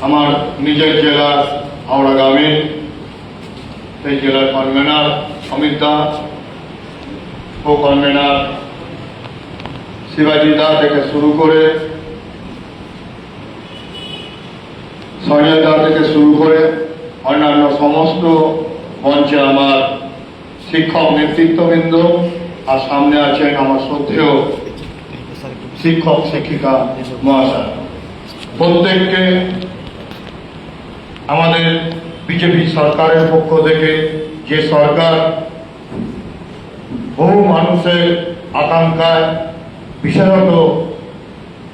আমার নিজের জেলার হাওড়া গ্রামীণ সেই জেলার কনভেনার অমিত দা, কো কনভেনার শিবাজি দা থেকে শুরু করে সঞ্জয় দা থেকে শুরু করে অন্যান্য সমস্ত মঞ্চে আমার শিক্ষক নেতৃত্ববৃন্দ, আর সামনে আছেন আমার শ্রদ্ধেয় শিক্ষক শিক্ষিকা মহাশয়, প্রত্যেককে আমাদের বিজেপি সরকারের পক্ষ থেকে, যে সরকার বহু মানুষের আকাঙ্ক্ষায় বিশেষত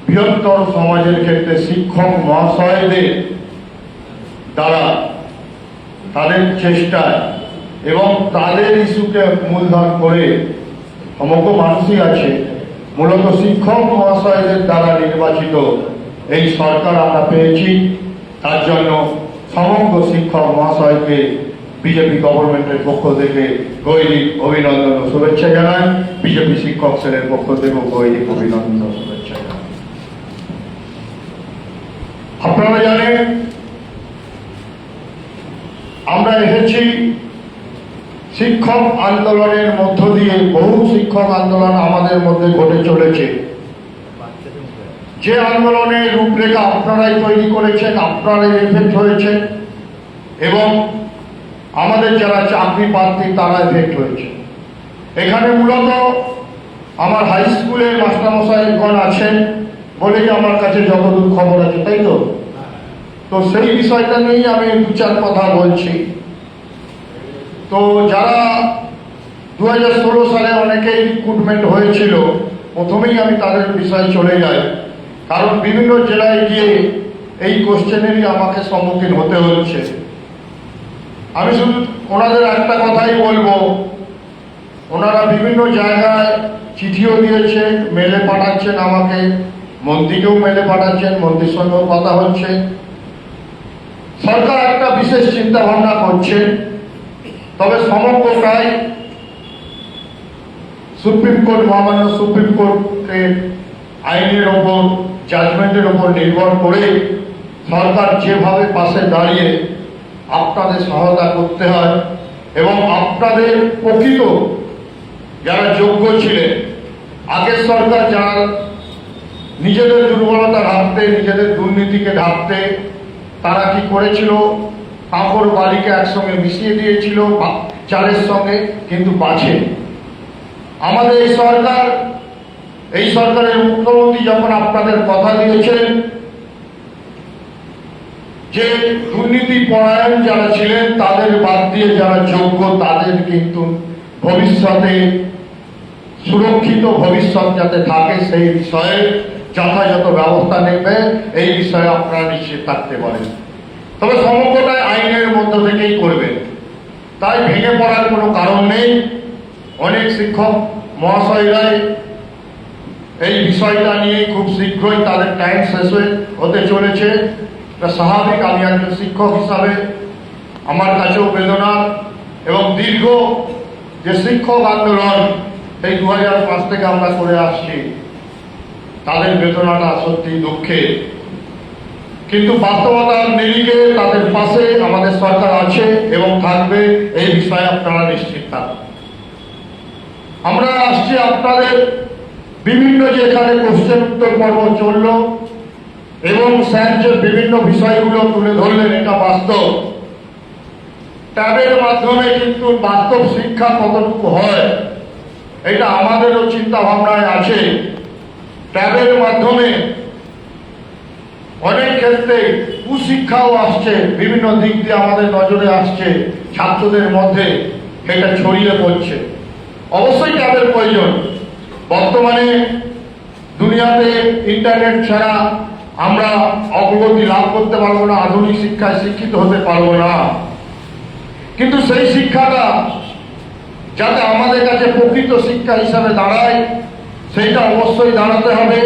বৃহত্তর সমাজের ক্ষেত্রে শিক্ষক মহাশয়দের দ্বারা তাদের চেষ্টায় এবং তাদের ইস্যুকে মূলধন করে সমগ্র মানুষই আছে, মূলত শিক্ষক মহাশয়দের দ্বারা নির্বাচিত এই সরকার আমরা পেয়েছি। তার জন্য সমগ্র শিক্ষক মহাশয়কে বিজেপি গভর্নমেন্টের পক্ষ থেকে গৈরিক অভিনন্দন ও শুভেচ্ছা জানাই। বিজেপি শিক্ষক সেলের পক্ষ থেকেও গৈরিক অভিনন্দন ও শুভেচ্ছা জানাই। আপনারা জানেন আমরা এসেছি শিক্ষক আন্দোলনের মধ্য দিয়ে, বহু শিক্ষক আন্দোলন আমাদের মধ্যে ঘটে চলেছে। যে আন্দোলনের রূপরেখা আপনারাই তৈরি করেছেন, আপনারাই এফেক্ট হয়েছে, এবং আমাদের যারা চাকরি প্রার্থী তারা এফেক্ট হয়েছে। এখানে মূলত আমার হাই স্কুলের মাস্টারমশাইগণ আছেন বলেই আমার কাছে যতদূর খবর আছে, তাই তো সেই বিষয়টা নিয়েই আমি দু চার কথা বলছি। তো যারা 2016 সালে অনেকেই রিক্রুটমেন্ট হয়েছিল, প্রথমেই আমি তাদের বিষয়ে চলে যাই, কারণ বিভিন্ন জেলায় গিয়ে এই কোশ্চেনেরই আমাকে সম্মুখীন হতে হচ্ছে। আমি শুধু ওনাদের একটা কথাই বলবো, ওনারা বিভিন্ন জায়গায় চিঠিও দিয়েছেন, মেলে পাঠাচ্ছেন আমাকে, মন্ত্রীকেও মেলে পাঠাচ্ছেন, মন্ত্রীর সঙ্গেও কথা হচ্ছে। সরকার একটা বিশেষ চিন্তা ভাবনা করছে, তবে সমগ্রটাই সুপ্রিম কোর্ট, মহামান্য সুপ্রিম কোর্টের আইনের ওপর, জাজমেন্টের ওপর নির্ভর করে সরকার যেভাবে পাশে দাঁড়িয়ে আপনাদের সহায়তা করতে হয় এবং আপনাদের প্রকৃত যারা যোগ্য ছিলেন, আগের সরকার যারা নিজেদের দুর্বলতা ঢাকতে, নিজেদের দুর্নীতিকে ঢাকতে তারা কি করেছিল, কাপড় বালিকে একসঙ্গে মিশিয়ে দিয়েছিল চালের সঙ্গে, কিন্তু বাঁচে। আমাদের এই সরকারের মুখ্যমন্ত্রী যখন আপনাদের কথা দিয়েছেন যে দুর্নীতি পরায়ণ যারা ছিলেন তাদের বাদ দিয়ে যারা যোগ্য তাদের কিন্তু ভবিষ্যতে সুরক্ষিত ভবিষ্যৎ যাতে থাকে সেই বিষয়ে যথাযথ ব্যবস্থা নেবে, এই বিষয়ে আপনারা নিশ্চিত থাকতে পারেন। তবে সমগ্রটাই আইনের মধ্য থেকেই করবেন, তাই ভেঙে পড়ার কোনো কারণ নেই। অনেক শিক্ষক মহাশয়রাই এই বিষয়টা নিয়ে খুব শীঘ্রই তাদের টাইম শেষ হতে চলেছে। স্বাভাবিক, আমি একজন শিক্ষক হিসাবে আমার কাছেও বেদনা, এবং দীর্ঘ যে শিক্ষক আন্দোলন এই 2005 থেকে আমরা করে আসছি, তাদের বেদনাটা সত্যি দুঃখের, কিন্তু বাস্তবতার নিরিখে তাদের পাশে আমাদের সরকার আছে এবং থাকবে, এই বিষয়ে আপনারা নিশ্চিত থাকুন। আমরা আসছি আপনাদের বিভিন্ন যে এখানে কোশ্চেন উত্তর পর্ব চলল এবং স্যার যে বিভিন্ন বিষয়গুলো তুলে ধরলেন, এটা বাস্তব। ট্যাবের মাধ্যমে কিন্তু বাস্তব শিক্ষা কতটুকু হয় এটা আমাদেরও চিন্তা ভাবনায় আছে। ট্যাবের মাধ্যমে অনেক ক্ষেত্রে কুশিক্ষাও আসছে, বিভিন্ন দিক দিয়ে আমাদের নজরে আসছে, ছাত্রদের মধ্যে এটা ছড়িয়ে পড়ছে। অবশ্যই ট্যাবের প্রয়োজন। বর্তমানে দুনিয়াতে ইন্টারনেট ছাড়া আমরা অগ্রগতি লাভ করতে পারবো না, আধুনিক শিক্ষায় শিক্ষিত হতে পারবো না। কিন্তু সেই শিক্ষাটা যাতে আমাদের কাছে প্রকৃত শিক্ষা হিসাবে দাঁড়ায়, সেইটা অবশ্যই দাঁড়াতে হবে।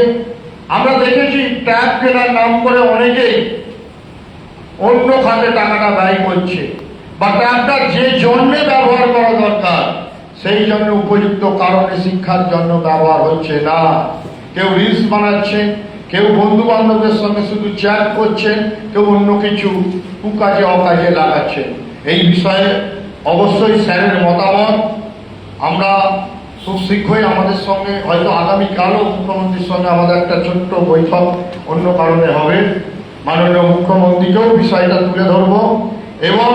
আমরা দেখেছি ট্যাব কেনার নাম করে অনেকেই অন্য খাতে টাকাটা ব্যয় করছে, বা ট্যাবটা যে জন্যে ব্যবহার করা দরকার সেই জন্য উপযুক্ত কারণে শিক্ষার জন্য ব্যবহার হচ্ছে না। কেউ রিলস বানাচ্ছে, কেউ বন্ধু বান্ধবদের সঙ্গে শুধু চ্যাট করছেন, কেউ অন্য কিছু কুকাজে অকাজে লাগাচ্ছেন। এই বিষয়ে অবশ্যই স্যারের মতামত আমরা খুব শীঘ্রই আমাদের সঙ্গে, হয়তো আগামীকালও মুখ্যমন্ত্রীর সঙ্গে আমাদের একটা ছোট্ট বৈঠক অন্য কারণে হবে। মাননীয় মুখ্যমন্ত্রীকেও বিষয়টা তুলে ধরব এবং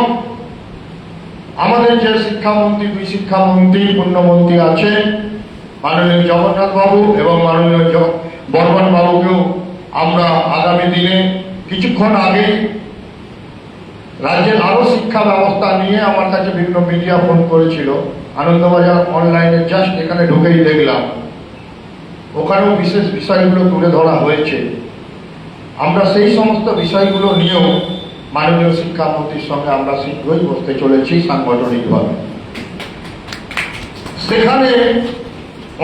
আমাদের যে শিক্ষামন্ত্রী, দুই শিক্ষামন্ত্রী, পূর্ণমন্ত্রী আছে, মাননীয় জগন্নাথ বাবু এবং মাননীয় বর্মন বাবুকেও আমরা আগামী দিনে, কিছুক্ষণ আগে রাজ্যের আরো শিক্ষা ব্যবস্থা নিয়ে আমার কাছে বিভিন্ন মিডিয়া ফোন করেছিল। আনন্দবাজার অনলাইনে জাস্ট এখানে ঢুকেই দেখলাম, ওখানেও বিশেষ বিষয়গুলো তুলে ধরা হয়েছে। আমরা সেই সমস্ত বিষয়গুলো নিয়েও মাননীয় শিক্ষামন্ত্রীর সঙ্গে আমরা শীঘ্রই বসতে চলেছি সাংগঠনিকভাবে। সেখানে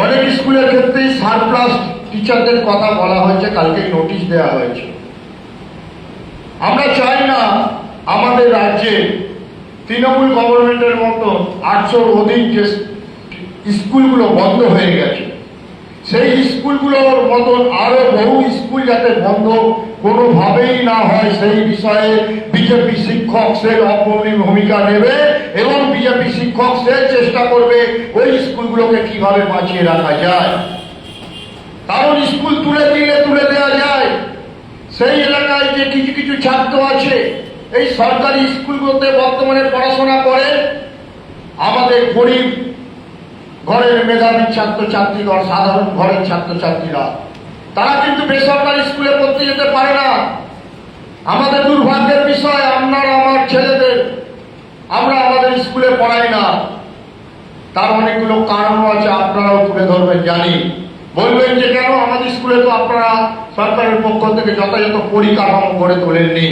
অনেক স্কুলের ক্ষেত্রেই সারপ্লাস টিচারদের কথা বলা হয়েছে, কালকে নোটিশ দেওয়া হয়েছে। আমরা চাই না আমাদের রাজ্যে তৃণমূল গভর্নমেন্টের মতো 800-র অধিক যে স্কুলগুলো বন্ধ হয়ে গেছে, সেই স্কুলগুলোর মতন আরো বহু স্কুল যাতে বন্ধ কোনোভাবেই না হয়, সেই বিষয়ে বিজেপি শিক্ষক সেল অগ্রণী ভূমিকা নেবে এবং বিজেপি শিক্ষক সেল চেষ্টা করবে ওই স্কুলগুলোকে কিভাবে বাঁচিয়ে রাখা যায়। কারণ স্কুল তুলে দিলে তুলে দেওয়া যায়, সেই এলাকায় যে কিছু কিছু ছাত্র আছে এই সরকারি স্কুলগুলোতে বর্তমানে পড়াশোনা করে, আমাদের গরিব ঘরের মেধাবী ছাত্রছাত্রীগণ, সাধারণ ঘরের ছাত্রছাত্রীরা, তারা কিন্তু বেসরকারি স্কুলে পড়তে যেতে পারে না। আমাদের দুর্ভাগ্যের বিষয়, আপনার আমার ছেলেদের আমরা আমাদের স্কুলে পড়াই না। তার অনেকগুলো কারণও আছে, আপনারাও তুলে ধরবেন জানি। বলবেন যে কেন আমাদের স্কুলে তো আপনারা সরকারের পক্ষ থেকে যথাযথ পরিকাঠামো গড়ে তোলেননি,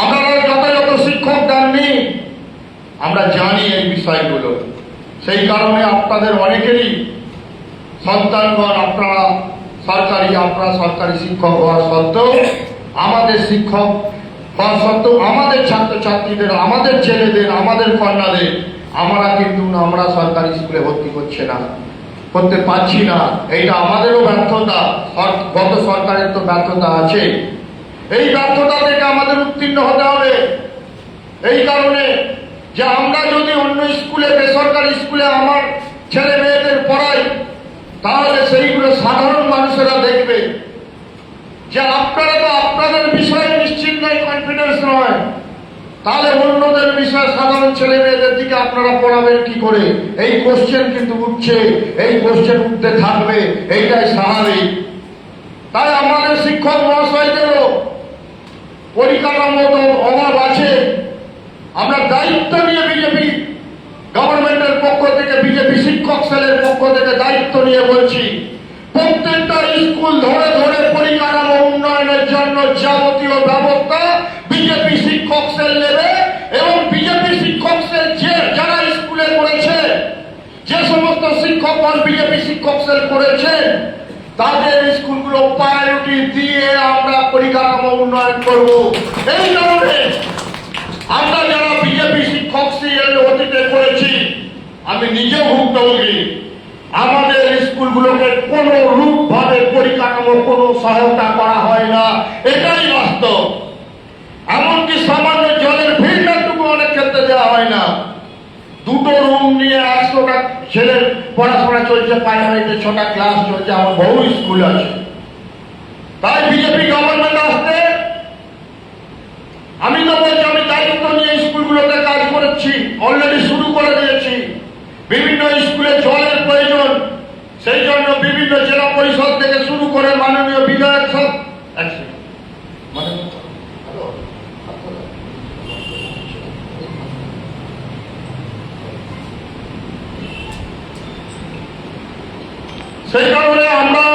আপনারা যথাযথ শিক্ষক দেননি। আমরা জানি এই বিষয়গুলো, সেই কারণে আপনাদের অনেকেরই সন্তানগণ আপনারা সরকারি শিক্ষক হওয়ার সত্ত্বেও, আমাদের শিক্ষক হওয়ার সত্ত্বেও আমাদের ছাত্রছাত্রীদের, আমাদের ছেলেদের, আমাদের কন্যাদের আমরা সরকারি স্কুলে ভর্তি করতে পারছি না। এইটা আমাদেরও ব্যর্থতা, গত সরকারের তো ব্যর্থতা আছে। এই ব্যর্থতা থেকে আমাদের উত্তীর্ণ হতে হবে। এই কারণে যে আমরা যদি অন্য স্কুলে, বেসরকারি স্কুলে আমার ছেলে মেয়েদের পড়াই, তাহলে সেইগুলো সাধারণ মানুষেরা দেখবে যে আপনারা তো আপনাদের বিষয়ে নিশ্চিত নয়, কনফিডেন্স নয়, তাহলে অন্যদের বিষয়ে সাধারণ ছেলে মেয়েদের দিকে আপনারা পড়াবেন কি করে? এই কোশ্চেন কিন্তু উঠছে, এই কোশ্চেন উঠতে থাকবে, এইটাই স্বাভাবিক। তাই আমাদের শিক্ষক মহাশয়দেরও পরিকাঠামোগত অভাব আছে। আমরা দায়িত্ব নিয়ে বিজেপি গভর্নমেন্টের পক্ষ থেকে, বিজেপি শিক্ষক সেলের পক্ষ থেকে দায়িত্ব নিয়ে বলছি, প্রত্যেকটা স্কুল ধরে ধরে পরিকাঠামো উন্নয়নের জন্য যাবতীয় ব্যবস্থা বিজেপি শিক্ষক সেল নেবে এবং বিজেপি শিক্ষক সেল যারা স্কুলে করেছে, যে সমস্ত শিক্ষকগণ বিজেপি শিক্ষক সেল করেছে, তাদের স্কুলগুলো প্রায়োরিটি দিয়ে আমরা পরিকাঠামো উন্নয়ন করব। এই কারণে আমরা যারা বিজেপি শিক্ষক সেল অতীতে করেছি, আমি নিজেও ভুক্তভোগী, আমাদের স্কুলগুলোকে কোন রূপ ভাবে পরিকাঠামো কোনো সহায়তা করা হয় না, এটাই বাস্তব। এমনকি সামান্য জলের ফিল্টারটুকু অনেক ক্ষেত্রে দেওয়া হয় না। দুটো রুম নিয়ে 100টা ছেলের পড়াশোনা চলছে, প্রাইমারিতে 6টা ক্লাস চলছে, আমার বহু স্কুল আছে। তাই বিজেপি গভর্নমেন্ট আসতে আমি তো বলছি, আমি দায়িত্ব নিয়ে স্কুলগুলোতে কাজ করেছি, অলরেডি শুরু করে দিয়েছি। বিভিন্ন স্কুলে জলের প্রয়োজন, সেই জন্য বিভিন্ন জেলা পরিষদ থেকে শুরু করে মাননীয় বিধায়ক সব সেই কারণে আমরা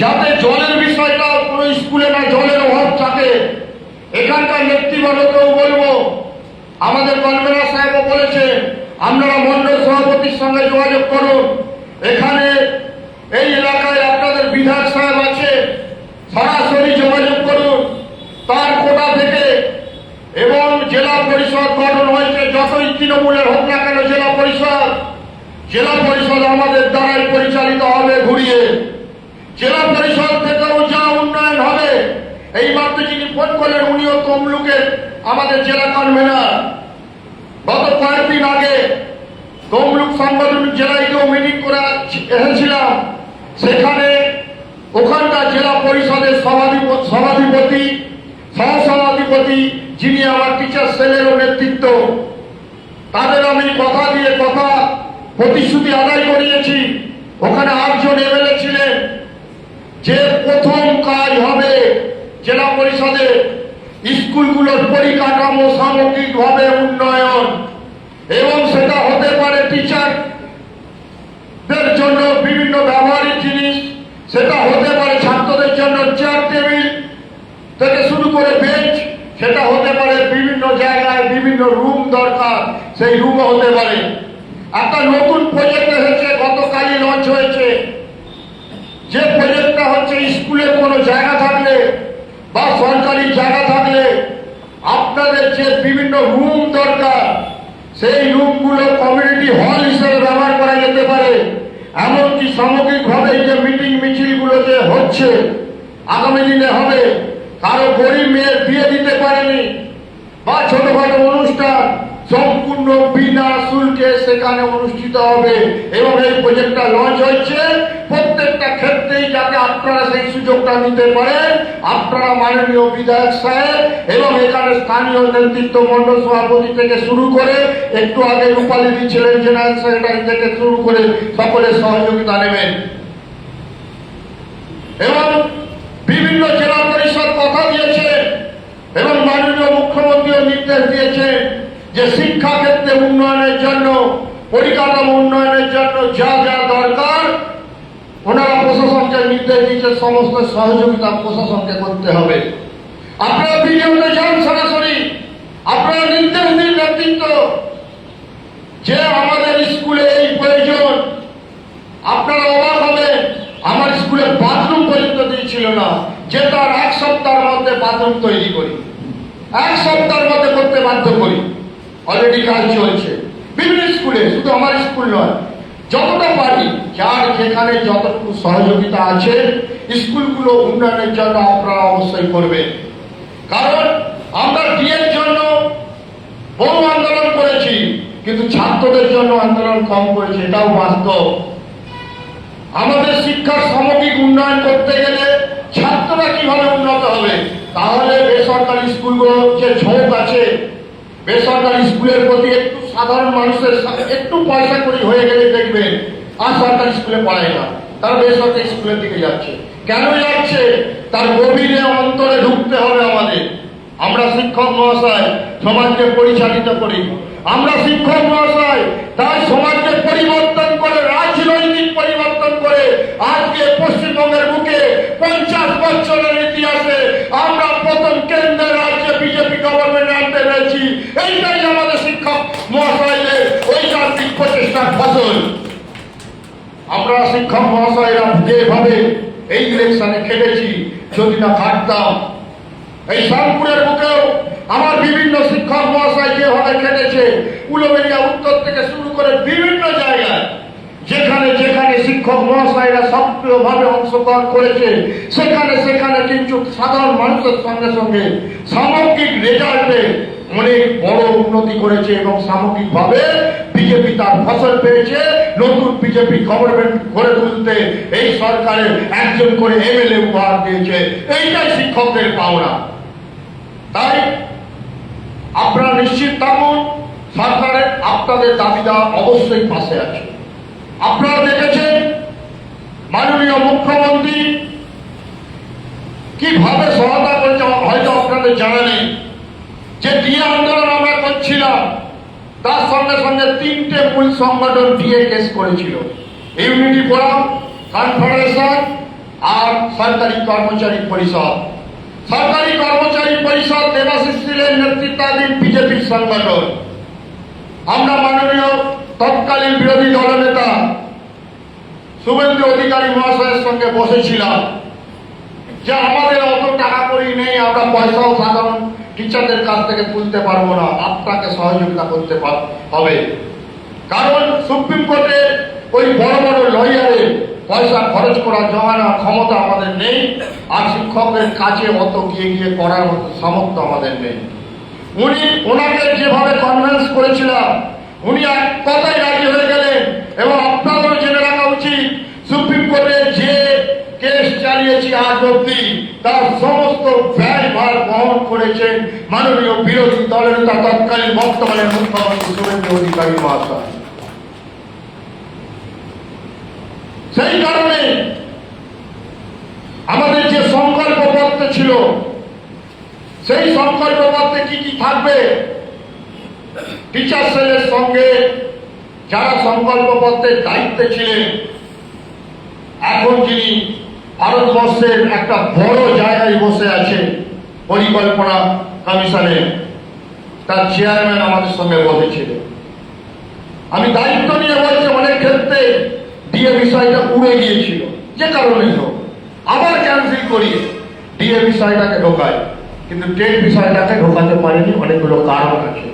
যাতে জলের বিষয়টা কোনো স্কুলে না জলের অভাব থাকে, এখানকার নেতৃবর্গকেও বলবো, আমাদের কনভেনার সাহেবও বলেছে, আপনারা মন্ডল সভাপতির সঙ্গে যোগাযোগ করুন। এখানে এই এলাকায় আপনাদের বিধায়ক সাহেব আছে, সরাসরি যোগাযোগ করুন তার কোটা থেকে। এবং জেলা পরিষদ গঠন হয়েছে, যতই তৃণমূলের হোক না কেন জেলা পরিষদ আমাদের দ্বারাই পরিচালিত হবে ঘুরিয়ে। জেলা পরিষদ থেকেও যা উন্নয়ন ফোন করলেন, উনিও তমলুকের আমাদের জেলা কনভেনার। গত কয়েকদিন আগে তমলুক সাংগঠনিক জেলায় কেউ মিটিং করে এসেছিলাম, সেখানে ওখানকার জেলা পরিষদের সভাধিপতি সহসভাধিপতি, যিনি আমার টিচার সেলেরও নেতৃত্ব, তাদের আমি কথা দিয়ে কথা প্রতিশ্রুতি আদায় করিয়েছি। ওখানে 8 জন এমএলএ ছিলেন, যে প্রথম কাজ হবে জেলা পরিষদে স্কুলগুলোর পরিকাঠামো সামগ্রিকভাবে উন্নয়ন, এবং সেটা হতে পারে টিচারদের জন্য বিভিন্ন ব্যবহারিক জিনিস, সেটা হতে পারে ছাত্রদের জন্য চেয়ার টেবিল থেকে শুরু করে বেঞ্চ, সেটা হতে পারে বিভিন্ন জায়গায় বিভিন্ন রুম দরকার, সেই রুমও হতে পারে। একটা নতুন প্রজেক্ট এসেছে, গতকালই লঞ্চ হয়েছে, যে প্রজেক্টটা হচ্ছে স্কুলে কোনো জায়গা থাকলে বা সরকারি জায়গা থাকলে আপনাদের যে বিভিন্ন রুম দরকার, সেই রুমগুলো কমিউনিটি হল হিসেবে ব্যবহার করা যেতে পারে। এমনকি সামগ্রিকভাবে যে মিটিং মিছিলগুলো যে হচ্ছে আগামী দিনে হবে, কারো গরিব মেয়ের বিয়ে দিতে পারেনি বা ছোটখাটো অনুষ্ঠান সম্পূর্ণ বিনা শুল্কে সেখানে অনুষ্ঠিত হবে, এবং এই প্রজেক্টটা লঞ্চ হচ্ছে। প্রত্যেকটা ক্ষেত্রেই যাতে আপনারা সেই সুযোগটা নিতে পারেন, আপনারা মাননীয় বিধায়ক সাহেব এবং এখানে স্থানীয় নেতৃত্ব মণ্ডল সভাপতি থেকে শুরু করে একটু আগে রূপালী দিচ্ছিলেন জেনারেল সেক্রেটারি থেকে শুরু করে সকলের সহযোগিতা নেবেন। এবং বিভিন্ন জেলা পরিষদ কথা দিয়েছে এবং মাননীয় মুখ্যমন্ত্রীও নির্দেশ দিয়েছেন যে শিক্ষা ক্ষেত্রে উন্নয়নের জন্য, পরিকাঠামো উন্নয়নের জন্য যা যা দরকার ওনারা প্রশাসনকে নির্দেশ দিয়েছে, সমস্ত সহযোগিতা প্রশাসনকে করতে হবে। আপনারা ভিডিওতে যান সরাসরি, আপনারা নির্দেশ দিন নেতৃত্ব যে আমাদের স্কুলে এই প্রয়োজন। আপনারা অবাক হবেন, আমার স্কুলে বাথরুম পর্যন্ত দিয়েছিল না, যে তার 1 সপ্তাহের মধ্যে বাথরুম তৈরি করি, 1 সপ্তাহের মধ্যে করতে বাধ্য করি। অলরেডি কাজ চলছে বিভিন্ন স্কুলে, শুধু আমার স্কুল নয়, যতটা পারি যার যেখানে যতটুকু সহযোগিতা আছে স্কুলগুলো উন্নয়নের জন্য আপনারা অবশ্যই করবেন। কারণ আমরা ডিএর জন্য বহু আন্দোলন করেছি, কিন্তু ছাত্রদের জন্য আন্দোলন কম করেছি, এটাও বাস্তব। আমাদের শিক্ষার সামগ্রিক উন্নয়ন করতে গেলে ছাত্ররা কিভাবে উন্নত হবে, তাহলে বেসরকারি স্কুলগুলো যে ঝোঁক আছে, বেসরকারি স্কুলের প্রতি একটু সাধারণ মানুষের একটু পয়সা করি হয়ে গেলে দেখবেন আর সরকারি স্কুলে পড়ায় না, তারা বেসরকারি স্কুলের দিকে যাচ্ছে। কেন যাচ্ছে? তার গভীরে অন্তরে ঢুকতে হবে আমাদের। আমরা শিক্ষক মহাশয় সমাজকে পরিচালিত করি, আমরা শিক্ষক মহাশয় তাই সমাজকে পরিবর্তন করে, রাজনৈতিক পরিবর্তন করে আজকে পশ্চিমবঙ্গের বুকে 50 বছরের ইতিহাসে আমরা প্রথম কেন্দ্রের রাজ্যে বিজেপি গভর্নমেন্ট আনতে পেরেছি। এইটাই আমাদের শিক্ষক মহাশয়দের ঐকান্তিক প্রচেষ্টার ফসল। আমরা শিক্ষক মহাশয়রা যেভাবে এই ইলেকশনে খেটেছি, যদি না খাটতাম, এই শানপুরের বুকেও আমার বিভিন্ন শিক্ষক মহাশয় যেভাবে খেটেছে, উলুবেড়িয়া উত্তর থেকে শুরু করে বিভিন্ন জায়গায় যেখানে যেখানে শিক্ষক মহাশয়রা সক্রিয়ভাবে অংশগ্রহণ করেছে, সেখানে সেখানে কিন্তু সাধারণ মানুষের সঙ্গে সঙ্গে সামগ্রিক রেজাল্টে অনেক বড় উন্নতি করেছে এবং সামগ্রিকভাবে বিজেপি তার ফসল পেয়েছে। নতুন বিজেপি গভর্নমেন্ট গড়ে তুলতে এই সরকারের 1 জন করে এমএলএ উপহার দিয়েছে, এইটাই শিক্ষকদের পাওনা। তাই আপনারা নিশ্চিত থাকুন, সরকারের আপনাদের দাবিদার অবশ্যই পাশে আছে। আপনারা দেখেছেন মাননীয় মুখ্যমন্ত্রী কিভাবে সহায়তা করেছে, হয়তো আপনাদের জানা নেই যে ডিএ আন্দোলন আমরা করছিলাম, তার সঙ্গে সঙ্গে 3টে মূল সংগঠন ডিএ কেস করেছিল, ইউনিটি ফোরাম, কনফেডারেশন আর সরকারি কর্মচারী পরিষদ। সরকারি কর্মচারী পরিষদ দেবাশিস সিলের নেতৃত্বাধীন বিজেপির সংগঠন। আমরা মাননীয় তৎকালীন বিরোধী দলনেতা শুভেন্দু অধিকারী মহাশয়ের সঙ্গে বসেছিলাম যে আমাদের অত টাকা করি নেই, আমরা পয়সাও সাধারণ টিচারদের কাছ থেকে তুলতে পারবো না, আপনাকে সহযোগিতা করতে হবে। কারণ সুপ্রিম কোর্টে ওই বড় বড় লয়ারের পয়সা খরচ করা জমানা ক্ষমতা আমাদের নেই, আর শিক্ষকদের কাছে অত গিয়ে গিয়ে করার মতো সামর্থ্য আমাদের নেই। ওনাকে যেভাবে কনভিন্স করেছিলাম, উনি এক কথায় রাজি হয়ে গেলেন। এবং আপনাদেরও জেনে রাখা উচিত, সুপ্রিম কোর্টে যে কেস চালিয়েছি আজ অব্দি তার সমস্ত ব্যয়ভার বহন করেছেন মাননীয় বিরোধী দলের নেতা তৎকালীন বর্তমানের মুখ্যমন্ত্রী শুভেন্দু অধিকারী মহাশয়। সেই কারণে আমাদের যে সংকল্পপত্র ছিল, সেই সংকল্পপত্রে কি কি থাকবে, টিচার সেলের সঙ্গে যারা সংকল্পপত্রের দায়িত্বে ছিলেন, এখন যিনি ভারতবর্ষের একটা বড় জায়গায় বসে আছে পরিকল্পনা কমিশনে, তার চেয়ারম্যান আমাদের সঙ্গে বসেছিল। আমি দায়িত্ব নিয়ে বলছি, অনেক ক্ষেত্রে ডিএ বিষয়টা উড়ে গিয়েছিল, যে কারণে হোক আবার ক্যান্সেল করিয়ে ডিএ বিষয়টাকে ঢোকায়, কিন্তু টেট বিষয়টাকে ঢোকাতে পারেনি, অনেকগুলো কারণ আছে।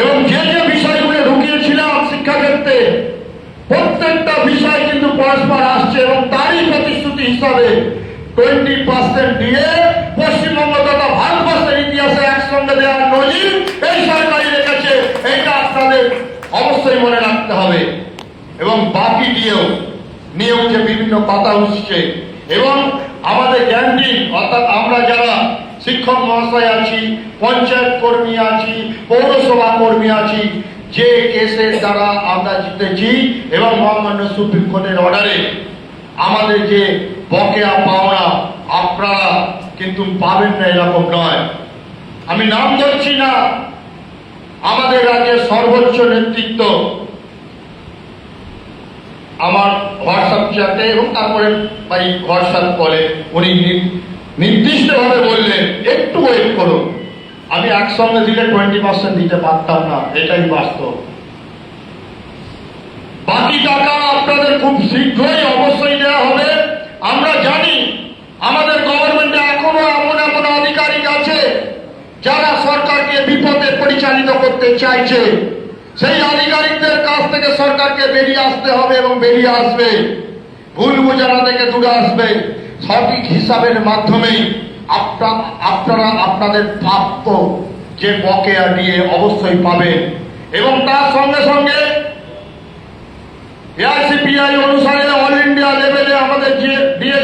এবং যে যে বিষয়গুলো ঢুকিয়েছিলাম শিক্ষাক্ষেত্রে, প্রত্যেকটা বিষয় কিন্তু পরস্পর আসছে, এবং তারই প্রতিশ্রুতি হিসাবে 20% দিয়ে পশ্চিমবঙ্গ তথা ভারতবর্ষের ইতিহাসে একসঙ্গে দেওয়ার নজির এই সরকারই রেখেছে। এইটা আপনাদের অবশ্যই মনে রাখতে হবে। এবং বাকি নিয়েও যে বিভিন্ন কথা উঠছে, এবং আমাদের ক্যান্টিন অর্থাৎ আমরা যারা শিক্ষক মহাশয় আছি, পঞ্চায়েত কর্মী আছি, পৌরসভা কর্মী আছি, যে কেসের দ্বারা আমরা জিতেছি এবং মহামান্য সুপ্রিম কোর্টের অর্ডারে আমাদের যে বকেয়া পাওনা আপনারা কিন্তু পাবেন না এরকম নয়। আমি নাম ধরছি না, আমাদের রাজ্যের সর্বোচ্চ নেতৃত্ব আমার হোয়াটসঅ্যাপ চ্যাটে এবং তারপরে হোয়াটসঅ্যাপ কলে উনি নির্দিষ্টভাবে বললেন একটু ওয়েট করুন। আমি একসঙ্গে দিলে 20% দিতে পারতাম না, এটাই বাস্তব। বাকি টাকা আপনাদের খুব শীঘ্রই অবশ্যই দেওয়া হবে। আমরা জানি আমাদের গভর্নমেন্টে এখনো এমন এমন আধিকারিক আছে যারা সরকারকে বিপদে পরিচালিত করতে চাইছে। সেই আধিকারিকদের কাছ থেকে সরকারকে বেরিয়ে আসতে হবে এবং বেরিয়ে আসবে, ভুল বোঝানো থেকে দূরে আসবে। সঠিক হিসাবের মাধ্যমেই আপনারা আপনাদের প্রাপ্য যে বকেয়া দিয়ে অবশ্যই পাবেন। এবং তার সঙ্গে সঙ্গে এআইসিপিআই অনুসারে অল ইন্ডিয়া লেভেলে আমাদের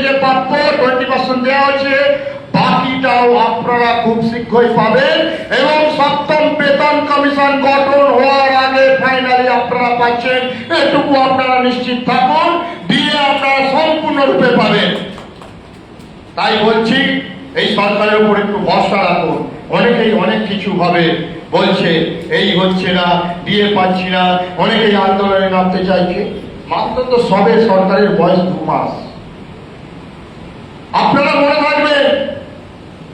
যে প্রাপ্য 20% দেওয়া হচ্ছে, বাকিটাও আপনারা খুব শীঘ্রই পাবেন। এবং সপ্তম বেতন কমিশন গঠন হওয়ার আগে ফাইনালি আপনারা পাচ্ছেন, এটুকু আপনারা নিশ্চিত থাকুন, দিয়ে আপনারা সম্পূর্ণরূপে পাবেন। তাই বলছি, এই সরকারের উপর একটু ভরসা রাখুন। অনেকেই অনেক কিছু ভাবে বলছে, এই হচ্ছে না, দিয়ে পাচ্ছি না, অনেকেই আন্দোলনে নামতে চাইছে। মাত্র তো সবে সরকারের বয়স 2 মাস। আপনারা মনে রাখবেন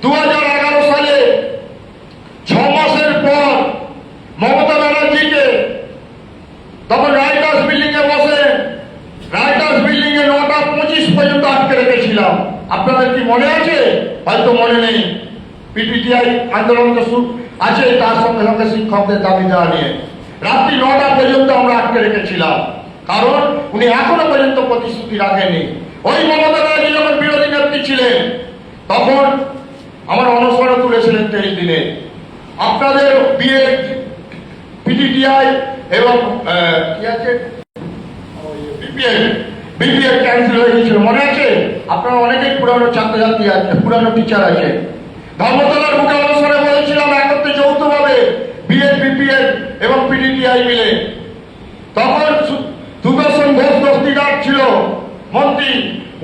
2011 সালে 6 মাসের পর মমতা ব্যানার্জিকে তখন রাইটার্স বিল্ডিং এ বসে, রাইটার্স বিল্ডিং এ 9টা 25 পর্যন্ত আটকে রেখেছিলাম। আপনাদের কি মনে আছে? হয়তো মনে নেই। পিপিটিআই আন্দোলন তো আছে, তার সঙ্গে সঙ্গে শিক্ষকদের দাবি দেওয়া নিয়ে রাত্রি 9টা পর্যন্ত আমরা আটকে রেখেছিলাম, কারণ উনি এখনো পর্যন্ত প্রতিশ্রুতি রাখেনি। ওই মমতা ব্যানার্জি যখন বিরোধী নেত্রী ছিলেন তখন আমার অনশনে তুলেছিলেন 23 দিনে। আপনাদের বিএ পিটিটিআই এবং কি আছে বিপিএল ক্যান্সেল হয়ে গিয়েছিল, মনে আছে? আপনারা অনেকেই পুরানো ছাত্রছাত্রী আছে, পুরানো টিচার আছে। ধর্মতলার বুকে অনশনে বলেছিলাম একত্রে যৌথভাবে বিএড বিপিএল এবং পিটিটিআই মিলে। তখন সুদর্শন ঘোষ দস্তিদার ছিল মন্ত্রী,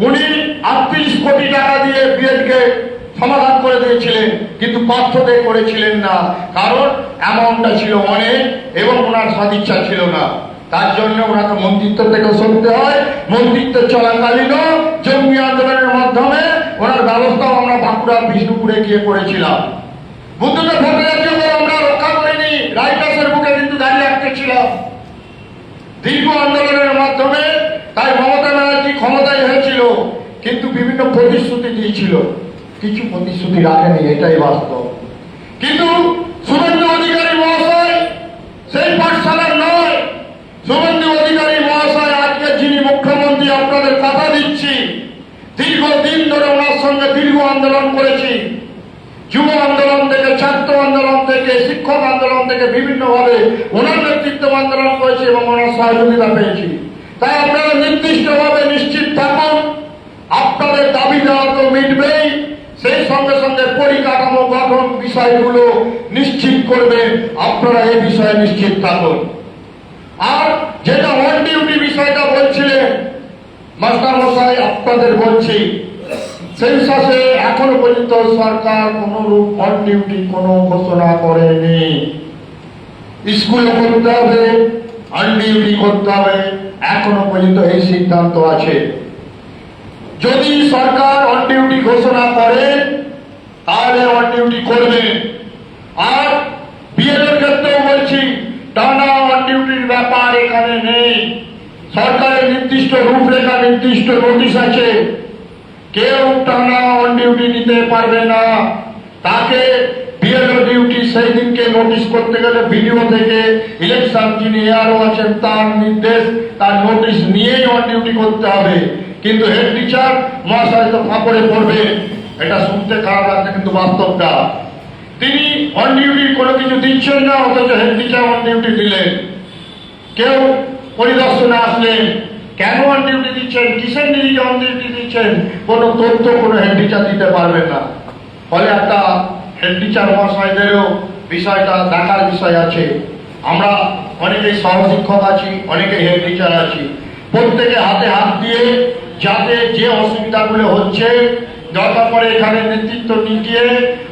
উনি 38 কোটি টাকা দিয়ে বিএডকে সমাধান করে দিয়েছিলেন, কিন্তু পার্থদের করেছিলেন না, কারণ অ্যামাউন্টটা ছিল অনেক এবং ওনার সদিচ্ছা ছিল না। তার জন্য ওনাকে মন্ত্রিত্ব থেকে সরতে হয়। মন্ত্রিত্ব চলাকালীনও জঙ্গি আন্দোলনের মাধ্যমে ওনার ব্যবস্থাও আমরা বাঁকুড়া বিষ্ণুপুরে গিয়ে করেছিলাম। বুদ্ধদেব ভট্টাচার্যকে আমরা রক্ষা করিনি, রাইটার্সের বুকে কিন্তু দাঁড়িয়ে রাখতেছিলাম দীর্ঘ আন্দোলনের মাধ্যমে। তাই মমতা ব্যানার্জি ক্ষমতায় হয়েছিল, কিন্তু বিভিন্ন প্রতিশ্রুতি দিয়েছিল, কিছু প্রতিশ্রুতি রাখেনি, এটাই বাস্তব। কিন্তু শুভেন্দু অধিকারী মহাশয় সেই পাঠশালার নয়। শুভেন্দু অধিকারী মহাশয় আজকে যিনি মুখ্যমন্ত্রী, আপনারা আন্দোলন করেছি। যুব আন্দোলন থেকে, ছাত্র আন্দোলন থেকে, শিক্ষক আন্দোলন থেকে বিভিন্নভাবে ওনার নেতৃত্ব আন্দোলন করেছি এবং ওনার সহযোগিতা পেয়েছি। তাই আপনারা নির্দিষ্টভাবে নিশ্চিত থাকুন, আপনাদের দাবি দেওয়া তো মিটবেই, সেই সঙ্গে সঙ্গে পরিকাঠামো গঠন বিষয়গুলো নিশ্চিত করবে, আপনারা এই বিষয়ে নিশ্চিত থাকুন। আর যেটা অন ডিউটি বিষয়টা বলছিলেন মাস্টার মশাই, আপনাদের বলছি, সেন্সাসে এখনো পর্যন্ত সরকার কোনরূপ অন ডিউটি কোনো ঘোষণা করেনি। স্কুলে করতে হবে, অন ডিউটি করতে হবে, এখনো পর্যন্ত এই সিদ্ধান্ত আছে। যদি সরকার অন ডিউটি ঘোষণা করে তাহলে অন ডিউটি করবে। আর বিএলএর ক্ষেত্রেও বলছি, টানা অন ডিউটির ব্যাপার এখানে নেই। সরকারের নির্দিষ্ট রূপরেখা, নির্দিষ্ট নোটিশ আছে, কেউ টানা অন ডিউটি নিতে পারবে না। তাকে বিএলও ডিউটি সেই দিনকে নোটিশ করতে গেলে ভিডিও থেকে ইলেকশন যিনি এআরও আছেন তার নির্দেশ, তার নোটিশ নিয়েই অন ডিউটি করতে হবে। কিন্তু হেড টিচার মহাশয় তো ফাঁপড়ে পড়বে, এটা শুনতে খারাপ লাগছে কিন্তু বাস্তবটা। তিনি অন ডিউটি কোনো কিছু দিচ্ছেন না, অথচ হেড টিচার অন ডিউটি দিলেন। কেউ পরিদর্শনে আসলেন, কেন অন ডিউটি দিচ্ছেন, কিসের নিরিখে অন ডিউটি দিচ্ছেন, কোনো তথ্য কোনো হেড টিচার দিতে পারবেন না। ফলে একটা হেড টিচার মহাশয়দেরও বিষয়টা দেখার বিষয় আছে। আমরা অনেকেই সহশিক্ষক আছি, অনেকে হেড টিচার আছি, প্রত্যেকে হাতে হাত দিয়ে যাতে যে অসুবিধাগুলো হচ্ছে দরকার পড়ে এখানে নেতৃত্ব নিয়ে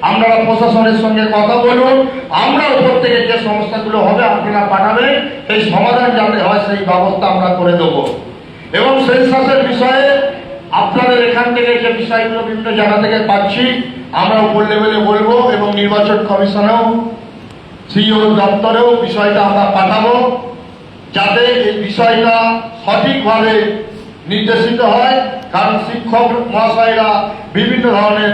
আপনারা প্রশাসনের সঙ্গে কথা বলুন, আমরা উপর থেকে যে সমস্যাগুলো হবে আপনারা পাঠাবেন, সেই সমাধান যাতে হয় সেই ব্যবস্থা আমরা করে দেবো। এবং সেন্সাসের বিষয়ে আপনাদের এখান থেকে যে বিষয়গুলো বিভিন্ন জায়গা থেকে পাচ্ছি আমরা উপর লেভেলে বলবো এবং নির্বাচন কমিশনেও সিইও দপ্তরেও বিষয়টা আমরা পাঠাবো, যাতে এই বিষয়টা সঠিকভাবে নির্দেশিত হয়। কারণ শিক্ষক মহাশয়রা বিভিন্ন ধরনের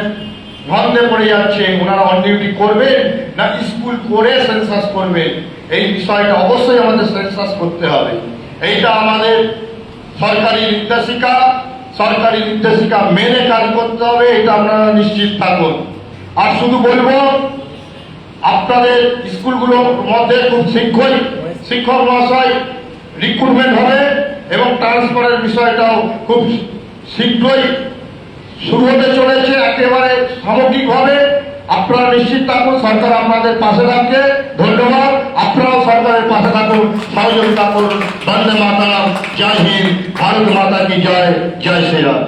দ্বন্দ্বে পড়ে যাচ্ছে, ওনারা অন ডিউটি করবেন না স্কুল করে সেন্সাস করবেন, এই বিষয়টা অবশ্যই আমাদের সেন্সাস করতে হবে। এইটা আমাদের সরকারি নির্দেশিকা মেনে কাজ করতে হবে, এটা আপনারা নিশ্চিত থাকুন। আর শুধু বলবো, আপনাদের স্কুলগুলোর মধ্যে খুব শীঘ্রই শিক্ষক মহাশয় রিক্রুটমেন্ট হবে এবং ট্রান্সফারের বিষয়টাও খুব শীঘ্রই শুরু হতে চলেছে একেবারে সামগ্রিকভাবে। আপনারা নিশ্চিত থাকুন, সরকার আপনাদের পাশে থাকবে। ধন্যবাদ। আপনারাও সরকারের পাশে থাকুন, সহযোগিতা করুন। বন্দে মাতরম, জয় হিন্দ, ভারত মাতা কি জয়, জয় শ্রীরাম।